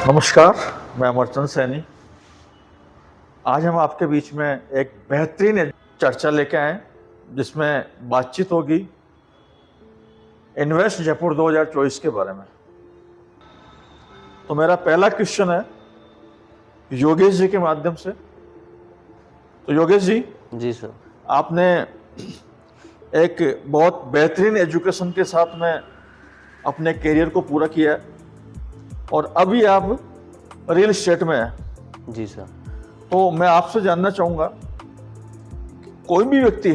नमस्कार, मैं अमरचंद सैनी। आज हम आपके बीच में एक बेहतरीन चर्चा लेके आए जिसमें बातचीत होगी इन्वेस्ट जयपुर 2024 के बारे में। तो मेरा पहला क्वेश्चन है योगेश जी के माध्यम से। तो योगेश जी। जी सर। आपने एक बहुत बेहतरीन एजुकेशन के साथ में अपने करियर को पूरा किया है और अभी आप रियल एस्टेट में हैं। जी सर। तो मैं आपसे जानना चाहूँगा, कोई भी व्यक्ति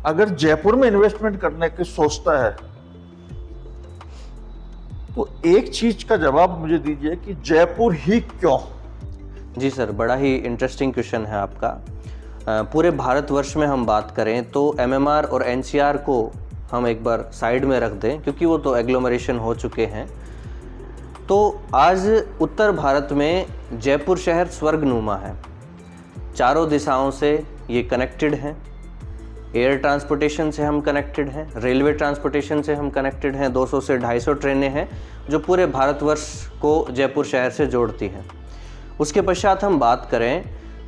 अगर जयपुर में इन्वेस्टमेंट करने की सोचता है तो एक चीज का जवाब मुझे दीजिए कि जयपुर ही क्यों? जी सर, बड़ा ही इंटरेस्टिंग क्वेश्चन है आपका। पूरे भारतवर्ष में हम बात करें तो एमएमआर और एनसीआर को हम एक बार साइड में रख दें क्योंकि वो तो एग्लोमरेशन हो चुके हैं। तो आज उत्तर भारत में जयपुर शहर स्वर्गनुमा है। चारों दिशाओं से ये कनेक्टेड हैं। एयर ट्रांसपोर्टेशन से हम कनेक्टेड हैं, रेलवे ट्रांसपोर्टेशन से हम कनेक्टेड हैं। 200 से 250 ट्रेनें हैं जो पूरे भारतवर्ष को जयपुर शहर से जोड़ती हैं। उसके पश्चात हम बात करें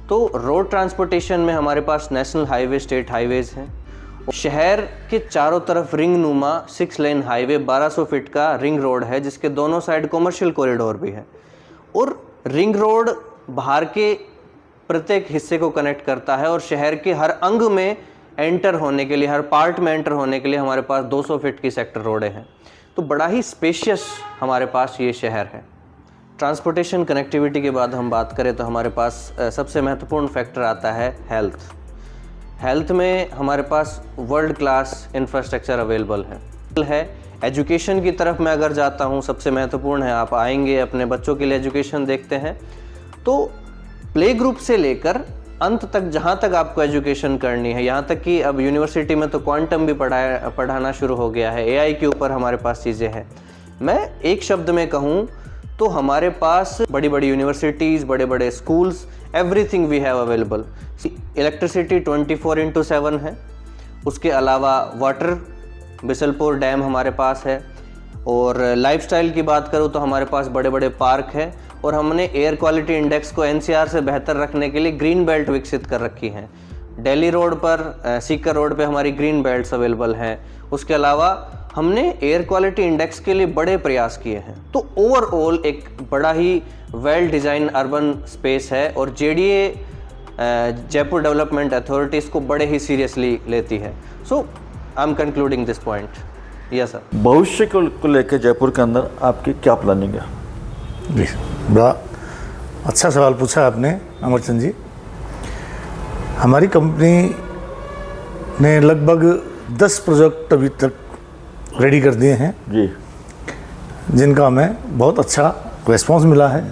तो रोड ट्रांसपोर्टेशन में हमारे पास नेशनल हाईवे, स्टेट हाईवेज़ हैं। शहर के चारों तरफ रिंग नुमा 6 लेन हाईवे 1200 फीट का रिंग रोड है जिसके दोनों साइड कॉमर्शियल कॉरिडोर भी है। और रिंग रोड बाहर के प्रत्येक हिस्से को कनेक्ट करता है और शहर के हर अंग में एंटर होने के लिए, हर पार्ट में एंटर होने के लिए हमारे पास 200 फीट की सेक्टर रोडें हैं। तो बड़ा ही स्पेशियस हमारे पास ये शहर है। ट्रांसपोर्टेशन कनेक्टिविटी के बाद हम बात करें तो हमारे पास सबसे महत्वपूर्ण फैक्टर आता है हेल्थ में हमारे पास वर्ल्ड क्लास इंफ्रास्ट्रक्चर अवेलेबल है। एजुकेशन की तरफ मैं अगर जाता हूँ, सबसे महत्वपूर्ण है, आप आएंगे अपने बच्चों के लिए एजुकेशन देखते हैं तो प्ले ग्रुप से लेकर अंत तक जहाँ तक आपको एजुकेशन करनी है, यहाँ तक कि अब यूनिवर्सिटी में तो क्वांटम भी पढ़ाना शुरू हो गया है। एआई के ऊपर हमारे पास चीज़ें हैं। मैं एक शब्द में कहूँ तो हमारे पास बड़ी बड़ी यूनिवर्सिटीज़, बड़े बड़े schools, everything we have available. Electricity 24/7 है। उसके अलावा वाटर, बिसलपुर डैम हमारे पास है। और लाइफस्टाइल की बात करूँ तो हमारे पास बड़े बड़े पार्क हैं और हमने एयर क्वालिटी इंडेक्स को एनसीआर से बेहतर रखने के लिए ग्रीन बेल्ट विकसित कर रखी हैं। दिल्ली रोड पर, सीकर रोड पे हमारी ग्रीन बेल्ट्स अवेलेबल हैं। उसके अलावा हमने एयर क्वालिटी इंडेक्स के लिए बड़े प्रयास किए हैं। तो ओवरऑल एक बड़ा ही वेल डिज़ाइन अर्बन स्पेस है और जेडीए जयपुर डेवलपमेंट अथॉरिटी इसको बड़े ही सीरियसली लेती है। So I am concluding this point. Yes sir. भविष्य को लेकर जयपुर के अंदर आपकी क्या प्लानिंग है? जी, बड़ा अच्छा सवाल पूछा आपने अमरचंद जी। हमारी कंपनी ने लगभग 10 प्रोजेक्ट अभी तक रेडी कर दिए हैं जी, जिनका हमें बहुत अच्छा रिस्पांस मिला है।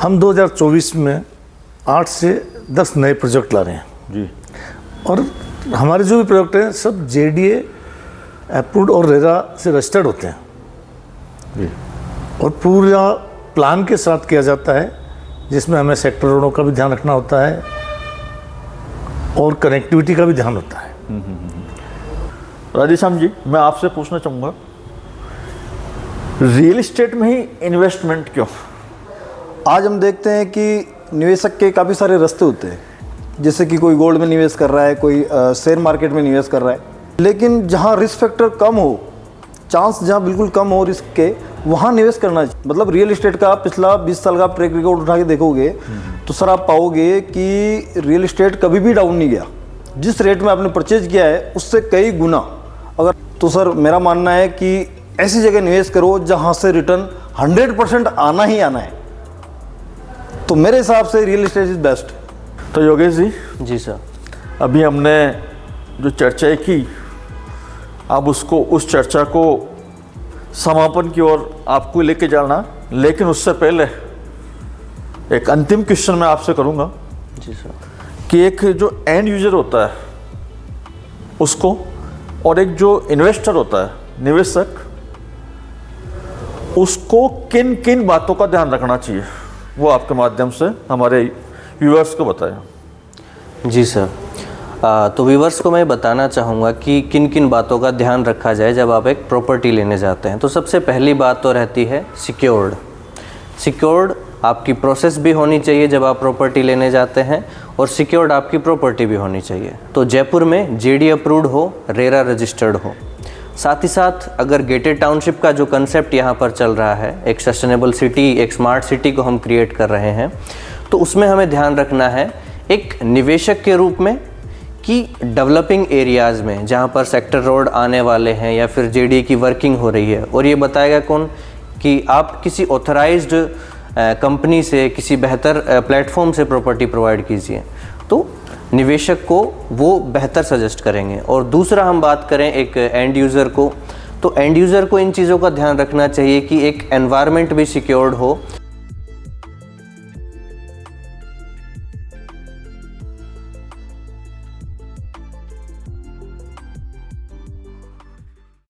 हम 2024 में 8 से 10 नए प्रोजेक्ट ला रहे हैं जी। और हमारे जो भी प्रोजेक्ट हैं सब जेडीए अप्रूव्ड और रेरा से रजिस्टर्ड होते हैं जी। और पूरा प्लान के साथ किया जाता है जिसमें हमें सेक्टर रोडों का भी ध्यान रखना होता है और कनेक्टिविटी का भी ध्यान होता है। राधेश्याम जी, मैं आपसे पूछना चाहूँगा, रियल एस्टेट में ही इन्वेस्टमेंट क्यों? आज हम देखते हैं कि निवेशक के काफ़ी सारे रास्ते होते हैं, जैसे कि कोई गोल्ड में निवेश कर रहा है, कोई शेयर मार्केट में निवेश कर रहा है। लेकिन जहाँ रिस्क फैक्टर कम हो, चांस जहाँ बिल्कुल कम हो रिस्क के, वहाँ निवेश करना चाहिए। मतलब रियल एस्टेट का पिछला 20 साल का ट्रैक रिकॉर्ड उठा के देखोगे तो सर आप पाओगे कि रियल एस्टेट कभी भी डाउन नहीं गया। जिस रेट में आपने परचेज किया है उससे कई गुना। अगर तो सर मेरा मानना है कि ऐसी जगह निवेश करो जहाँ से रिटर्न 100% आना ही आना है। तो मेरे हिसाब से रियल एस्टेट इज बेस्ट। तो योगेश जी। जी सर। अभी हमने जो चर्चा की, अब उस चर्चा को समापन की ओर आपको लेके जाना, लेकिन उससे पहले एक अंतिम क्वेश्चन मैं आपसे करूंगा। जी सर। कि एक जो एंड यूजर होता है उसको, और एक जो इन्वेस्टर होता है, निवेशक, उसको किन किन बातों का ध्यान रखना चाहिए, वो आपके माध्यम से हमारे व्यूअर्स को बताएं। जी सर। तो व्यूअर्स को मैं बताना चाहूँगा कि किन किन बातों का ध्यान रखा जाए जब आप एक प्रॉपर्टी लेने जाते हैं। तो सबसे पहली बात तो रहती है सिक्योर्ड। सिक्योर्ड आपकी प्रोसेस भी होनी चाहिए जब आप प्रॉपर्टी लेने जाते हैं, और सिक्योर्ड आपकी प्रॉपर्टी भी होनी चाहिए। तो जयपुर में जेडी अप्रूव्ड हो, रेरा रजिस्टर्ड हो। साथ ही साथ अगर गेटेड टाउनशिप का जो कंसेप्ट यहाँ पर चल रहा है, एक सस्टेनेबल सिटी, एक स्मार्ट सिटी को हम क्रिएट कर रहे हैं, तो उसमें हमें ध्यान रखना है एक निवेशक के रूप में कि डेवलपिंग एरियाज़ में जहाँ पर सेक्टर रोड आने वाले हैं या फिर जेडी की वर्किंग हो रही है, और ये बताएगा कौन कि आप किसी ऑथराइज्ड कंपनी से, किसी बेहतर प्लेटफॉर्म से प्रॉपर्टी प्रोवाइड कीजिए, तो निवेशक को वो बेहतर सजेस्ट करेंगे। और दूसरा हम बात करें एक एंड यूज़र को, तो एंड यूज़र को इन चीज़ों का ध्यान रखना चाहिए कि एक एनवायरनमेंट भी सिक्योर्ड हो